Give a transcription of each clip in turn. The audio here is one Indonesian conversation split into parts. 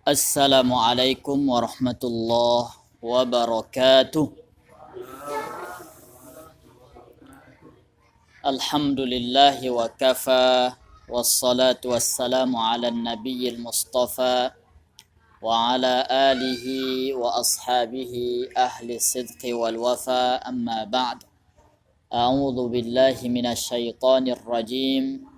Assalamualaikum warahmatullahi wabarakatuh. Alhamdulillahi wa kafa, wassalatu wassalamu ala nabiyil mustafa wa ala alihi wa ashabihi ahli sidqi wal wafa, amma ba'd. A'udzu billahi minasy syaithanir rajim.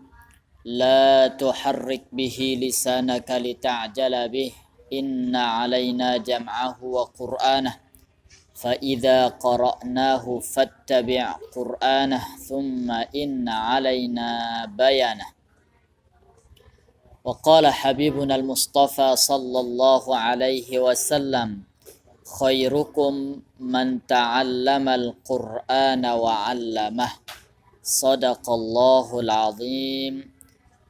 La tuharrik bihi lisanaka lita'jala bih, inna alaina jam'ahu wa qur'anah, fa idza qara'nahu fattabi' qur'anah, thumma inna alaina bayanah. Wa qala habibuna al-mustafa sallallahu alaihi wasallam, khairukum man ta'allama al-qur'ana wa 'allamah. Sadaqallahul azim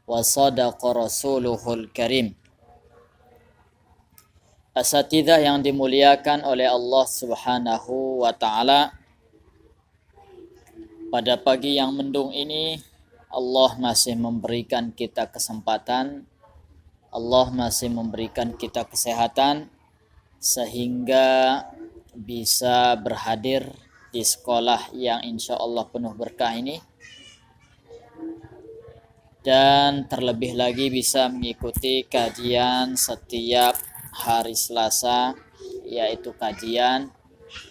wa sadaqa rasuluhul karim. Asatidzah yang dimuliakan oleh Allah Subhanahu wa taala, pada pagi yang mendung ini Allah masih memberikan kita kesempatan, Allah masih memberikan kita kesehatan sehingga bisa berhadir di sekolah yang insya Allah penuh berkah ini, dan terlebih lagi bisa mengikuti kajian setiap hari Selasa, yaitu kajian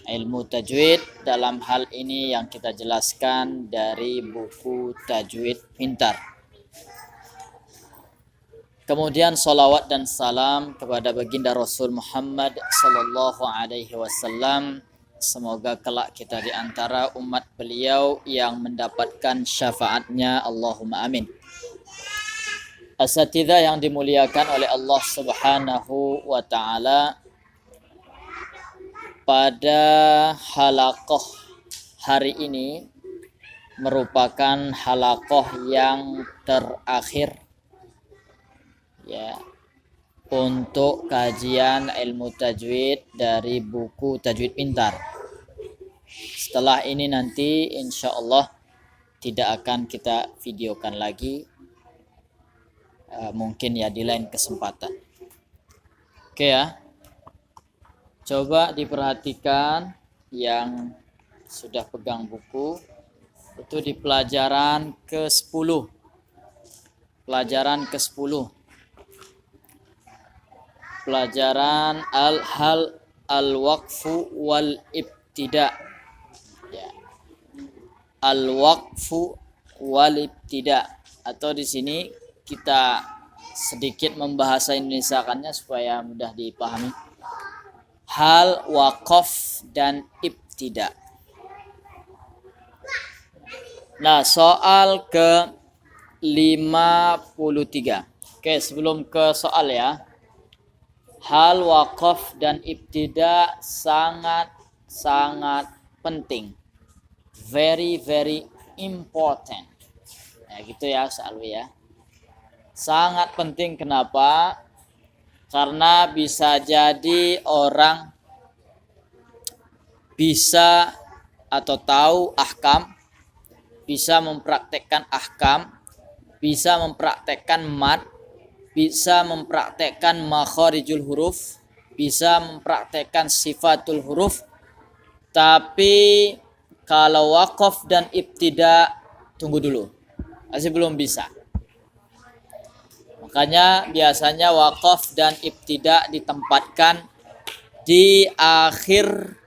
ilmu tajwid. Dalam hal ini yang kita jelaskan dari buku Tajwid Pintar. Kemudian salawat dan salam kepada baginda Rasul Muhammad sallallahu alaihi wasallam. Semoga kelak kita di antara umat beliau yang mendapatkan syafaatnya, Allahumma amin. Asatidzah yang dimuliakan oleh Allah Subhanahu wa taala, pada halaqah hari ini merupakan halaqah yang terakhir ya untuk kajian ilmu tajwid dari buku Tajwid Pintar. Setelah ini nanti insya Allah tidak akan kita videokan lagi, mungkin ya di lain kesempatan. Oke ya, coba diperhatikan yang sudah pegang buku, itu di pelajaran ke-10. Pelajaran ke-10. Pelajaran al-hal al-waqfu wal ibtida. Ya. Al-waqfu wal ibtida, atau di sini kita sedikit membahasa Indonesiakannya supaya mudah dipahami. Hal, waqaf, dan ibtida. Nah, soal ke-53. Oke, sebelum ke soal ya. Hal, waqaf, dan ibtida sangat penting. Very, very important. Ya, gitu ya, Salwi ya. Sangat penting. Kenapa? Karena bisa jadi orang bisa atau tahu ahkam, bisa mempraktekkan ahkam, bisa mempraktekkan mad, bisa mempraktekkan makharijul huruf, bisa mempraktekkan sifatul huruf, tapi kalau waqaf dan ibtida tunggu dulu, masih belum bisa. Makanya biasanya waqaf dan ibtida ditempatkan di akhir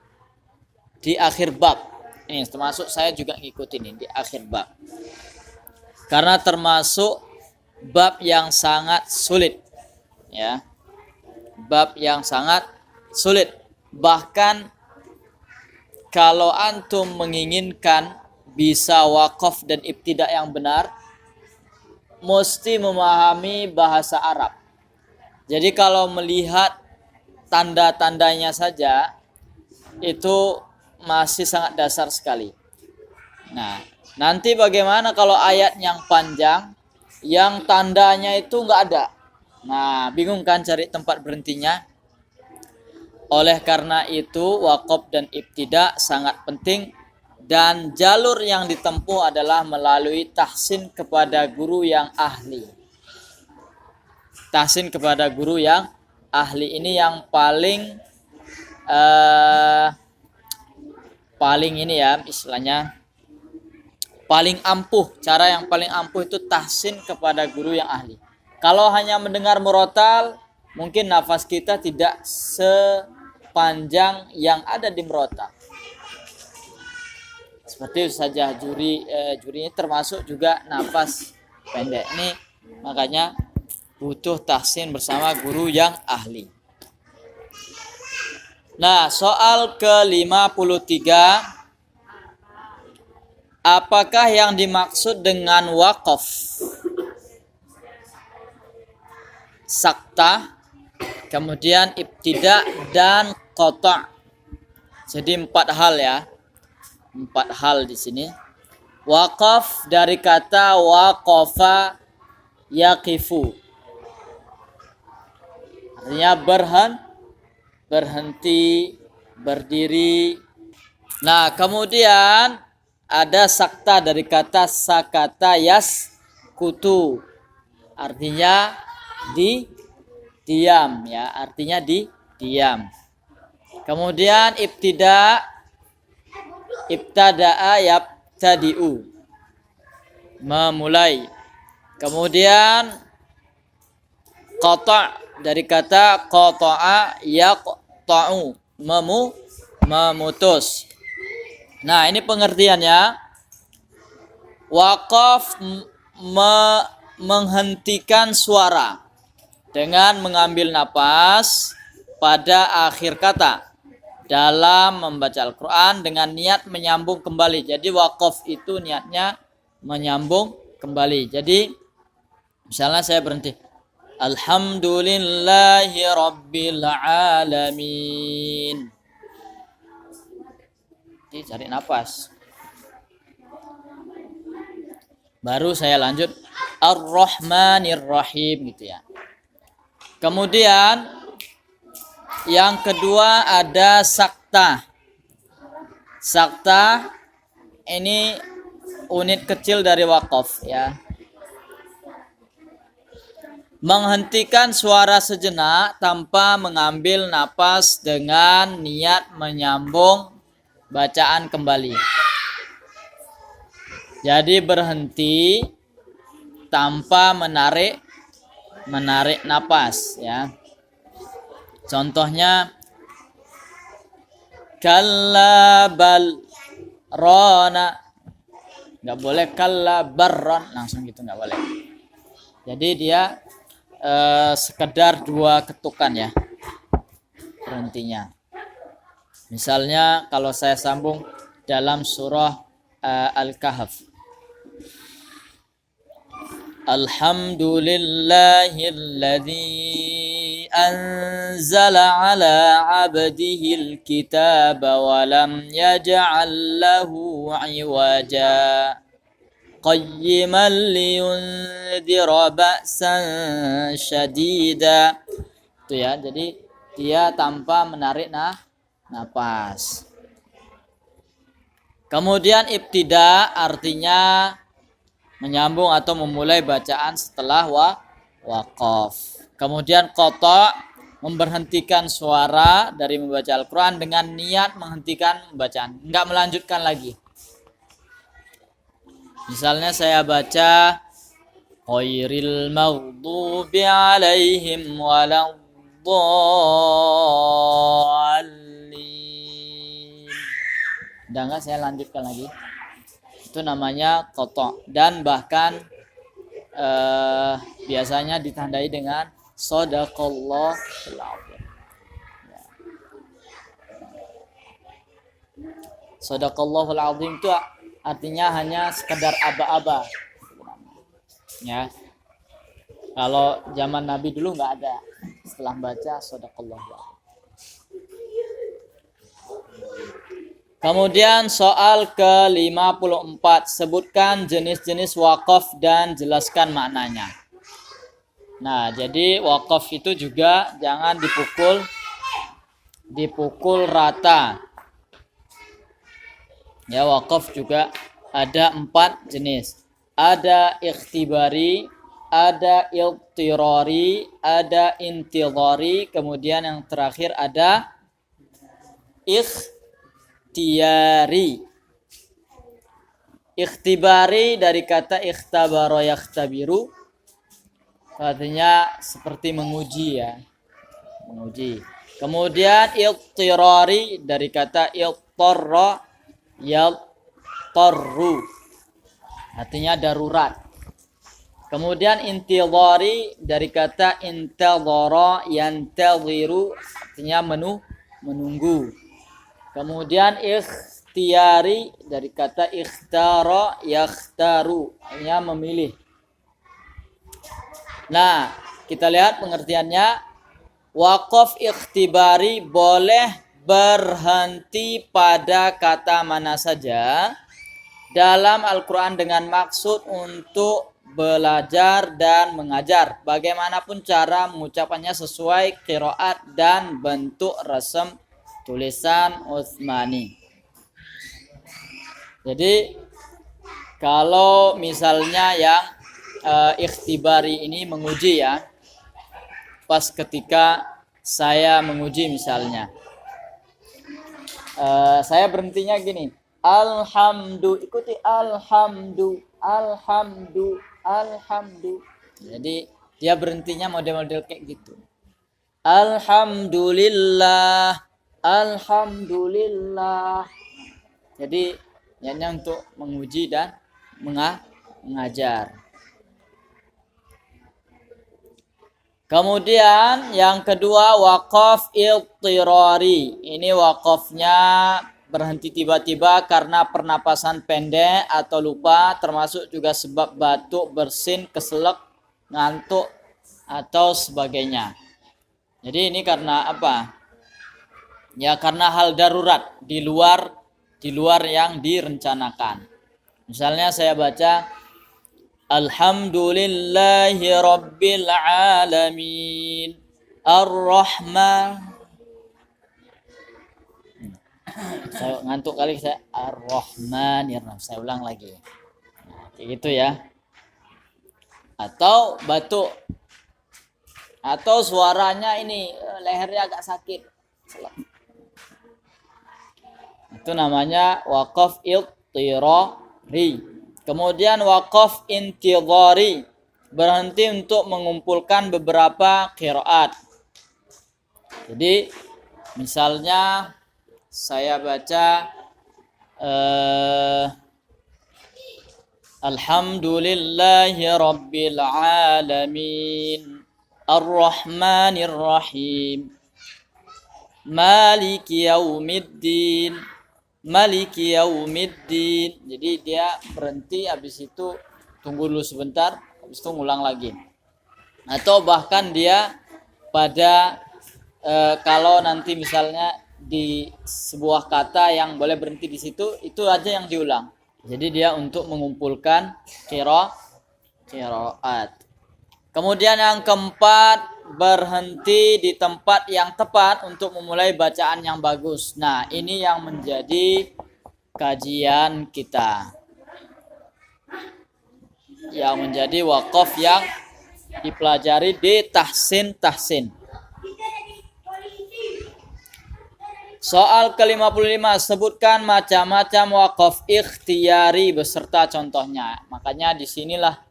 bab. Ini termasuk saya juga ngikutin ini di akhir bab. Karena termasuk bab yang sangat sulit. Ya. Bab yang sangat sulit. Bahkan kalau antum menginginkan bisa waqaf dan ibtida yang benar, mesti memahami bahasa Arab. Jadi kalau melihat tanda-tandanya saja itu masih sangat dasar sekali. Nah, nanti bagaimana kalau ayat yang panjang yang tandanya itu nggak ada? Nah, bingung kan cari tempat berhentinya? Oleh karena itu, waqaf dan ibtida sangat penting. Dan jalur yang ditempuh adalah melalui tahsin kepada guru yang ahli. Tahsin kepada guru yang ahli ini yang paling ini ya, istilahnya paling ampuh. Cara yang paling ampuh itu tahsin kepada guru yang ahli. Kalau hanya mendengar murotal, mungkin nafas kita tidak sepanjang yang ada di murotal. Seperti saja juri ini termasuk juga nafas pendek. Ini makanya butuh tahsin bersama guru yang ahli. Nah, soal ke-53, apakah yang dimaksud dengan waqaf? Sakta, kemudian ibtida dan qata'. Jadi 4 hal ya. 4 hal di sini. Waqaf dari kata waqafa yaqifu. Artinya berhenti, berdiri. Nah, kemudian ada sakta dari kata sakata yaskutu. Artinya diam ya, artinya diam. Kemudian ibtada'a yabtadi'u, memulai. Kemudian qata' dari kata qata'a yaqta'u, memutus. Nah, ini pengertiannya. Waqaf menghentikan suara dengan mengambil napas pada akhir kata dalam membaca Al-Quran dengan niat menyambung kembali. Jadi waqaf itu niatnya menyambung kembali. Jadi misalnya saya berhenti, alhamdulillahi rabbil alamin. Jadi cari napas. Baru saya lanjut ar-rahmanir rahim gitu ya. Kemudian yang kedua ada sakta. Sakta ini unit kecil dari waqaf ya. Menghentikan suara sejenak tanpa mengambil napas dengan niat menyambung bacaan kembali. Jadi berhenti tanpa menarik napas ya. Contohnya kalla bal rona, nggak boleh kalla barron langsung gitu, nggak boleh. Jadi dia sekedar 2 ketukan ya berhentinya. Misalnya kalau saya sambung dalam surah Al-Kahf, alhamdulillahilladzi anzala ala abdihil kitaba wa lam yaj'al lahu 'iwaja qayyiman liyundhira ba'san syadida. Itu ya, jadi dia tanpa menarik napas. Kemudian ibtida artinya menyambung atau memulai bacaan setelah waqaf. Kemudian qata' memberhentikan suara dari membaca Al-Quran dengan niat menghentikan bacaan, enggak melanjutkan lagi. Misalnya saya baca ghairil maghdubi alaihim waladdallin. Udah enggak saya lanjutkan lagi. Itu namanya qata', dan bahkan biasanya ditandai dengan shadaqallahul azim. Shadaqallahul azim itu artinya hanya sekedar aba-aba. Ya. Kalau zaman Nabi dulu nggak ada. Setelah baca shadaqallahul azim. Kemudian soal ke-54, sebutkan jenis-jenis waqaf dan jelaskan maknanya. Nah, jadi waqaf itu juga jangan dipukul rata. Ya, waqaf juga ada 4 jenis. Ada ikhtibari, ada iltirari, ada intidhari, kemudian yang terakhir ada ikhtiyari. Ikhtibari dari kata ikhtabara yakhtabiru, artinya seperti menguji ya, menguji. Kemudian iltirari dari kata iltarra yaltarru, artinya darurat. Kemudian intidhari dari kata intadhara yantadhiru, artinya menunggu. Kemudian ikhtiyari dari kata ikhtara yakhtaru, artinya memilih. Nah, kita lihat pengertiannya. Waqaf ikhtibari boleh berhenti pada kata mana saja dalam Al-Quran dengan maksud untuk belajar dan mengajar. Bagaimanapun cara mengucapkannya sesuai qiraat dan bentuk resem tulisan Utsmani. Jadi kalau misalnya yang ikhtibari ini menguji ya, pas ketika saya menguji misalnya, saya berhentinya gini, alhamdu, ikuti alhamdu, alhamdu, alhamdu. Jadi dia berhentinya model-model kayak gitu. Alhamdulillah, alhamdulillah. Jadi hanya untuk menguji dan mengajar. Kemudian yang kedua waqaf iltirari. Ini waqafnya berhenti tiba-tiba karena pernapasan pendek atau lupa, termasuk juga sebab batuk, bersin, keselak, ngantuk atau sebagainya. Jadi ini karena apa? Ya karena hal darurat di luar yang direncanakan. Misalnya saya baca Alhamdulillahi Rabbil Alamin Ar-Rahman. Saya ngantuk kali saya Ar-Rahmanir-Rahim. Saya ulang lagi. Nah, kayak gitu ya. Atau batuk. Atau suaranya ini lehernya agak sakit. Itu namanya waqaf iltirari. Kemudian waqaf intidhari, berhenti untuk mengumpulkan beberapa qiraat. Jadi misalnya saya baca Alhamdulillahi Rabbil Alamin Ar-Rahmanir-Rahim Maliki Yaumiddin Maliki Yaumiddin. Jadi dia berhenti, habis itu tunggu dulu sebentar, habis itu ngulang lagi. Atau bahkan dia pada kalau nanti misalnya di sebuah kata yang boleh berhenti di situ, itu aja yang diulang. Jadi dia untuk mengumpulkan qiraat. Kemudian yang keempat, berhenti di tempat yang tepat untuk memulai bacaan yang bagus. Nah, ini yang menjadi kajian kita. Yang menjadi waqaf yang dipelajari di tahsin. Soal ke-55, sebutkan macam-macam waqaf ikhtiyari beserta contohnya. Makanya disinilah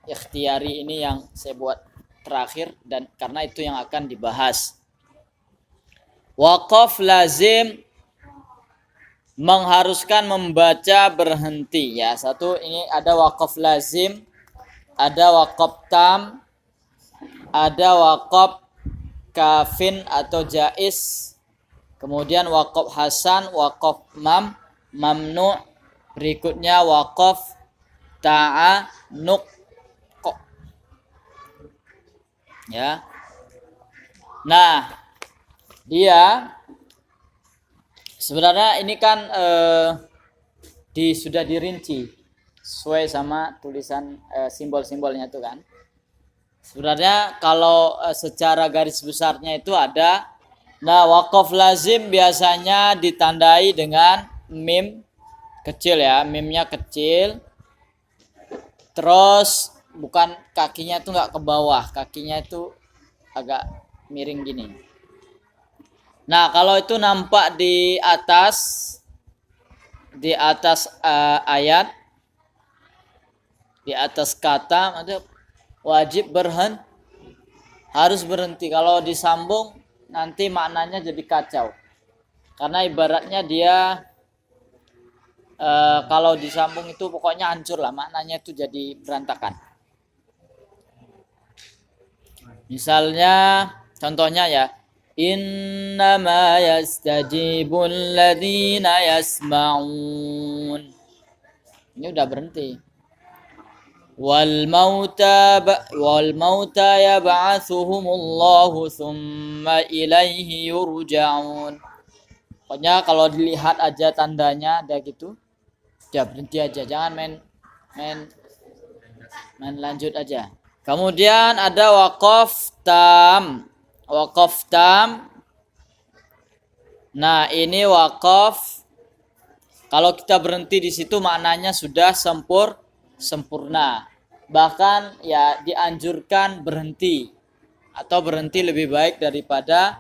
ikhtiyari ini yang saya buat terakhir, dan karena itu yang akan dibahas. Waqaf lazim mengharuskan membaca berhenti ya. Satu, ini ada waqaf lazim, ada waqaf tam, ada waqaf kafin atau jaiz, kemudian waqaf hasan, waqaf mamnu, berikutnya waqaf ta'anuq. Ya. Nah, dia sebenarnya ini kan sudah dirinci sesuai sama tulisan simbol-simbolnya itu kan. Sebenarnya kalau secara garis besarnya itu ada. Nah, waqaf lazim biasanya ditandai dengan mim kecil ya, mimnya kecil. Terus bukan kakinya itu nggak ke bawah, kakinya itu agak miring gini. Nah, kalau itu nampak di atas ayat, di atas kata, itu wajib harus berhenti. Kalau disambung nanti maknanya jadi kacau. Karena ibaratnya dia kalau disambung itu pokoknya hancur lah, maknanya itu jadi berantakan. Misalnya contohnya ya, innama yastajibul ladzina yasma'un. Ini udah berhenti. Wal mauta yab'atsuhumullahu tsumma ilaihi yurja'un. Pokoknya kalau dilihat aja tandanya ada gitu, udah berhenti aja, jangan main lanjut aja. Kemudian ada waqaf tam. Nah, ini waqaf kalau kita berhenti di situ maknanya sudah sempurna. Bahkan ya dianjurkan berhenti atau berhenti lebih baik daripada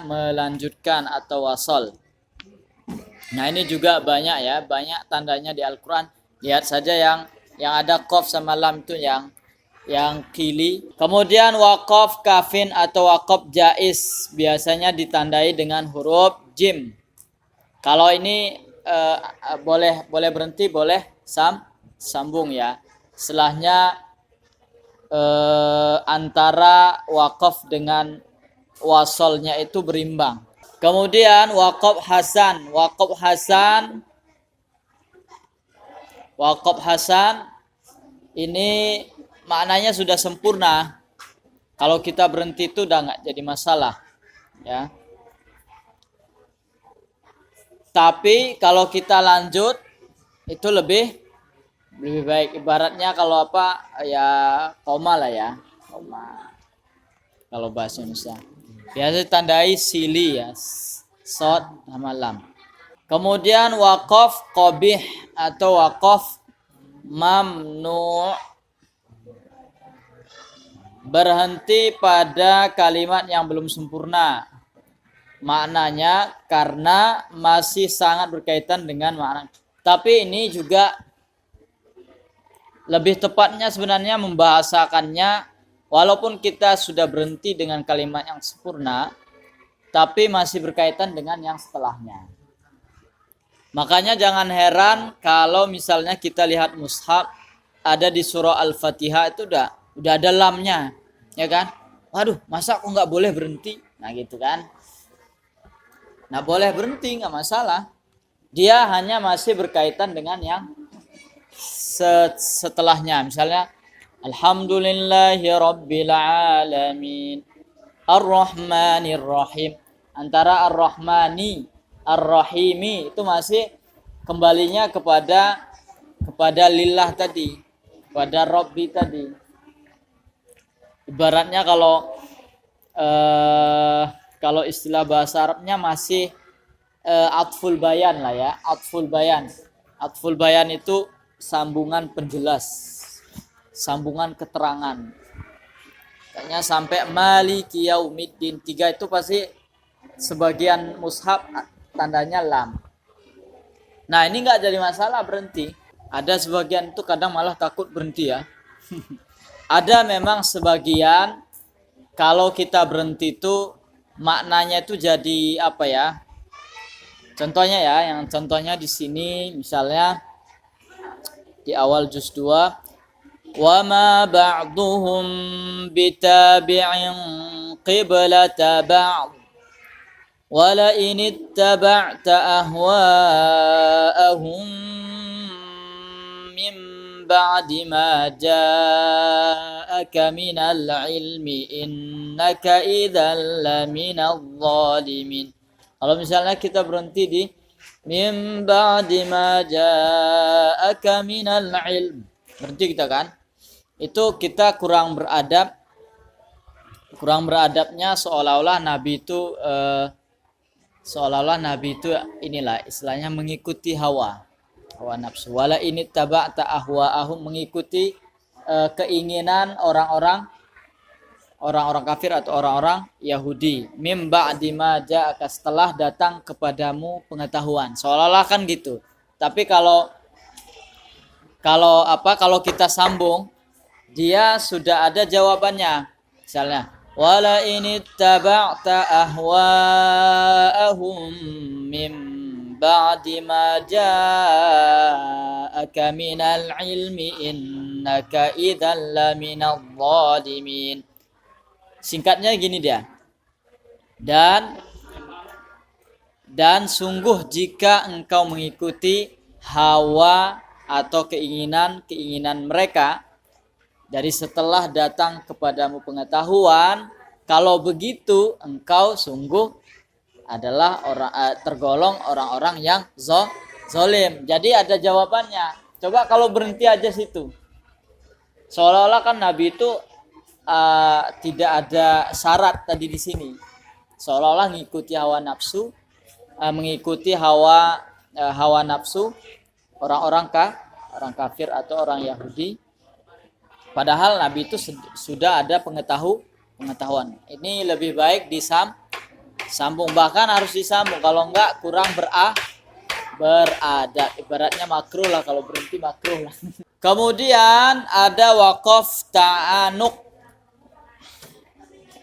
melanjutkan atau wasol. Nah, ini juga banyak ya, banyak tandanya di Al-Qur'an. Lihat saja yang ada qaf sama lam itu yang kili. Kemudian waqaf kafin atau waqaf jaiz biasanya ditandai dengan huruf jim. Kalau ini boleh berhenti, boleh sambung ya. Setelahnya antara waqaf dengan wasolnya itu berimbang. Kemudian waqaf hasan ini maknanya sudah sempurna. Kalau kita berhenti itu udah nggak jadi masalah ya. Tapi kalau kita lanjut itu lebih baik. Ibaratnya kalau apa ya, koma lah ya, koma kalau bahasa Indonesia. Biasa ditandai sili ya, sod sama lam. Kemudian waqaf qabih atau waqaf mamnu, berhenti pada kalimat yang belum sempurna. Maknanya karena masih sangat berkaitan dengan makna. Tapi ini juga lebih tepatnya sebenarnya membahasakannya, walaupun kita sudah berhenti dengan kalimat yang sempurna, tapi masih berkaitan dengan yang setelahnya. Makanya jangan heran kalau misalnya kita lihat mushaf ada di surah Al-Fatihah itu udah ada lamnya, ya kan? Waduh, masa aku nggak boleh berhenti? Nah gitu kan? Nah boleh berhenti, nggak masalah. Dia hanya masih berkaitan dengan yang setelahnya. Misalnya Alhamdulillahi Rabbil Alamin Ar-Rahmanir Rahim. Antara Ar-Rahmani Ar-Rahimi itu masih kembalinya kepada lillah tadi, kepada Rabbi tadi. Ibaratnya kalau istilah bahasa Arabnya masih atful bayan lah ya. Atful bayan itu sambungan penjelas, sambungan keterangan. Kayaknya sampai maliki yaumiddin 3 itu pasti sebagian mushaf tandanya lam. Nah ini nggak jadi masalah berhenti. Ada sebagian itu kadang malah takut berhenti ya. Ada memang sebagian kalau kita berhenti itu maknanya itu jadi apa ya? Contohnya ya, yang contohnya di sini misalnya di awal juz 2, wa ma ba'duhum bitabi'in qiblata ba'd wa la in ittaba'ta ahwa'ahum min ba'di ma ja'aka minal ilmi innaka idzal laminadh dhalimin. Kalau misalnya kita berhenti di min ba'di ma ja'aka minal ilm, berhenti kita kan, itu kita kurang beradabnya seolah-olah Nabi itu inilah istilahnya mengikuti hawa. hawa nafsu. Wala ini taba'ta ahwa'ahum, mengikuti keinginan orang-orang kafir atau orang-orang Yahudi. Mim ba'di ma ja'aka, setelah datang kepadamu pengetahuan. Seolah-olah kan gitu. Tapi kalau kita sambung, dia sudah ada jawabannya. Misalnya, wala in ittaba'ta ahwa'ahum mim ba'di ma ja'aka minal ilmi innaka idzal laminadh dhalimin. Singkatnya gini dia. Dan sungguh jika engkau mengikuti hawa atau keinginan mereka dari setelah datang kepadamu pengetahuan, kalau begitu engkau sungguh adalah tergolong orang-orang yang zalim. Jadi ada jawabannya. Coba kalau berhenti aja situ. Seolah-olah kan Nabi itu tidak ada syarat tadi di sini. Seolah-olah mengikuti hawa nafsu, hawa nafsu orang kafir atau orang Yahudi. Padahal Nabi itu sudah ada pengetahuan. Ini lebih baik disambung, bahkan harus disambung. Kalau enggak kurang beradab. Ibaratnya makruh lah, kalau berhenti makruh lah. Kemudian ada waqaf ta'anuk.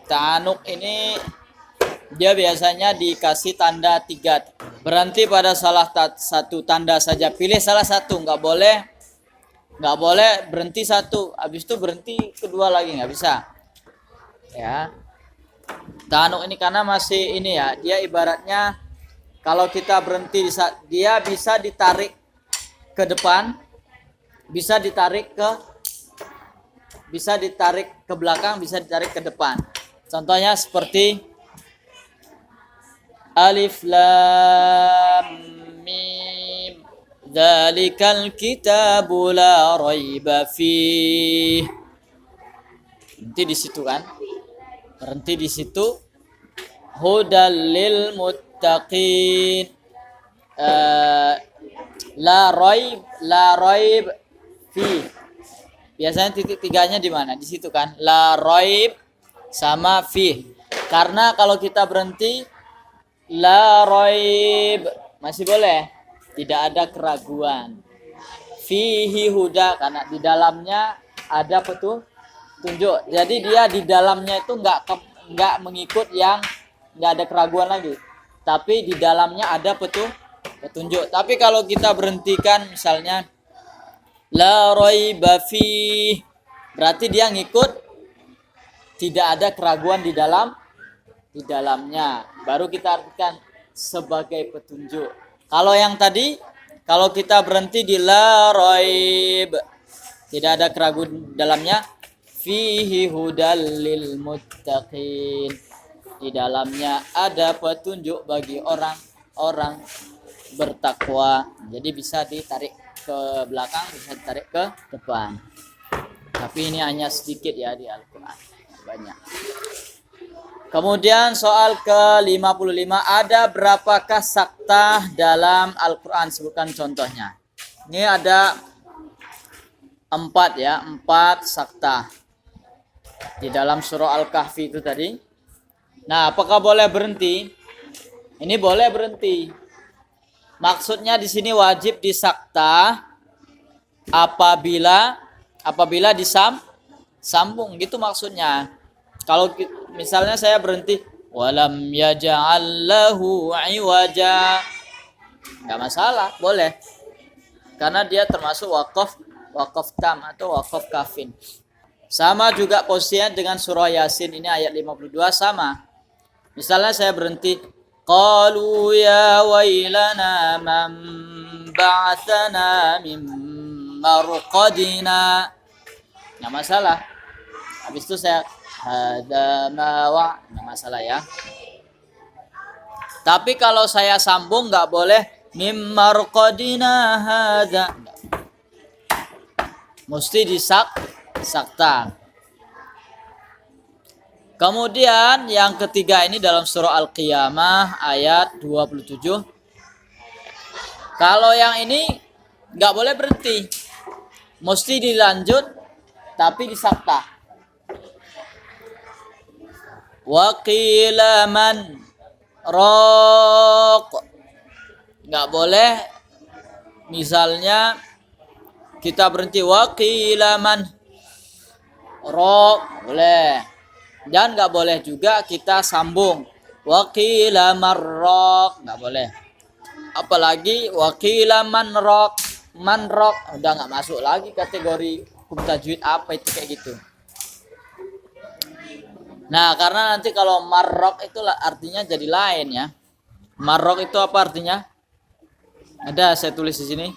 Ta'anuk ini dia biasanya dikasih tanda 3. Berhenti pada salah satu tanda saja. Pilih salah satu, nggak boleh berhenti satu, habis itu berhenti kedua lagi, nggak bisa. Ya. Ta'anuk ini karena masih ini ya, dia ibaratnya kalau kita berhenti dia bisa ditarik ke depan, bisa ditarik ke belakang, bisa ditarik ke depan. Contohnya seperti Alif Lam Mim Dzalikal kitabu la raiba fih. Berhenti di situ kan? Berhenti di situ. Hudal lil muttaqin. La raib fih. Biasanya titik 3-nya di mana? Di situ kan? La raib sama fih. Karena kalau kita berhenti la raib masih boleh, tidak ada keraguan. Fihi huda, karena di dalamnya ada petunjuk. Jadi dia di dalamnya itu enggak mengikut yang enggak ada keraguan lagi. Tapi di dalamnya ada petunjuk. Tapi kalau kita berhentikan misalnya la raiba fi, berarti dia ngikut, tidak ada keraguan di dalamnya. Baru kita artikan sebagai petunjuk. Kalau yang tadi, kalau kita berhenti di la raib, tidak ada keraguan dalamnya, fihi hudal lil muttaqin, di dalamnya ada petunjuk bagi orang-orang bertakwa. Jadi bisa ditarik ke belakang, bisa ditarik ke depan. Tapi ini hanya sedikit ya di Al-Quran, banyak. Kemudian soal ke-55, ada berapakah saktah dalam Al-Quran? Sebutkan contohnya. Ini ada 4 ya, 4 saktah di dalam surah Al-Kahfi itu tadi. Nah, apakah boleh berhenti? Ini boleh berhenti. Maksudnya di sini wajib disaktah apabila disambung, gitu maksudnya. Kalau misalnya saya berhenti walam yaj'al lahu iwaja, enggak masalah, boleh. Karena dia termasuk waqaf tam atau waqaf kafin. Sama juga posisinya dengan surah Yasin, ini ayat 52 sama. Misalnya saya berhenti qalu ya wailana man ba'atsana min marqadina, enggak masalah. Habis itu saya hadza ma enggak masalah ya. Tapi kalau saya sambung enggak boleh mim marqadina hadza, mesti sakta. Kemudian yang ketiga ini dalam surah Al-Qiyamah ayat 27. Kalau yang ini nggak boleh berhenti, mesti dilanjut tapi disakta. Wa qila man raq, nggak boleh misalnya kita berhenti wa qila man raq, boleh. Dan nggak boleh juga kita sambung wa qila marraq, nggak boleh. Apalagi wa qila man raq, udah nggak masuk lagi kategori hukum tajwid apa itu kayak gitu. Nah, karena nanti kalau marraq itu artinya jadi lain ya. Marraq itu apa artinya? Ada saya tulis di sini.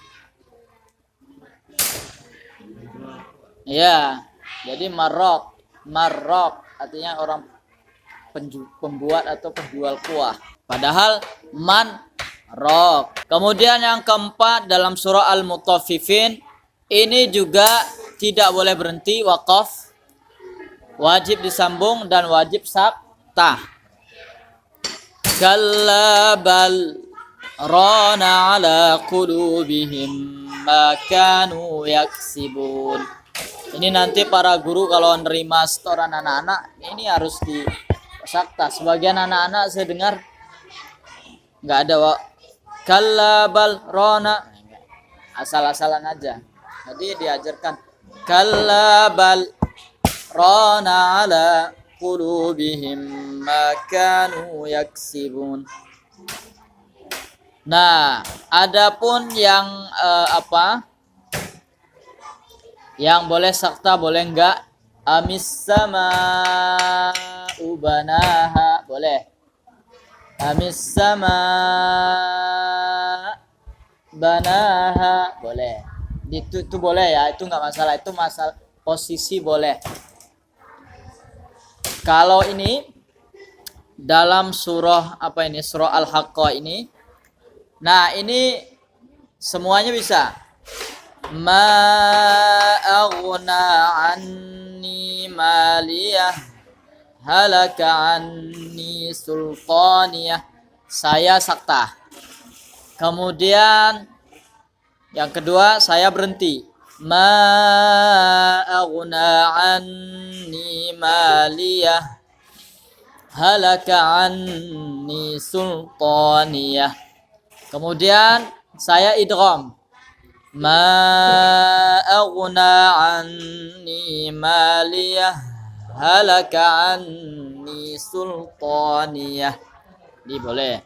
Ya, jadi marraq artinya orang pembuat atau penjual kuah. Padahal man-raq. Kemudian yang keempat dalam surah Al-Mutaffifin ini juga tidak boleh berhenti, waqaf, wajib disambung dan wajib sabta. Kalla bal rana ala qulubihim ma kanu yaksibun. Ini nanti para guru kalau nerima setoran anak-anak ini harus disakta. Sebagian anak-anak saya dengar nggak ada kalla bal rana, asal-asalan aja. Jadi diajarkan kalla bal rana ala qulubihim ma kanu yaksibun. Nah, adapun yang yang boleh sakta boleh enggak? Amis sama ubanaha, boleh. Amis sama banaha, boleh. Itu boleh ya, itu enggak masalah, itu masalah posisi boleh. Kalau ini dalam surah surah Al-Haqqah ini. Nah, ini semuanya bisa. Ma aghna anni maliyah halaka anni sultaniyah, saya sakta. Kemudian yang kedua saya berhenti. Ma aghna anni maliyah halaka anni sultaniyah. Kemudian saya idgham. Ma aghna anni maliyah halaka anni sultaniyah. Ini boleh.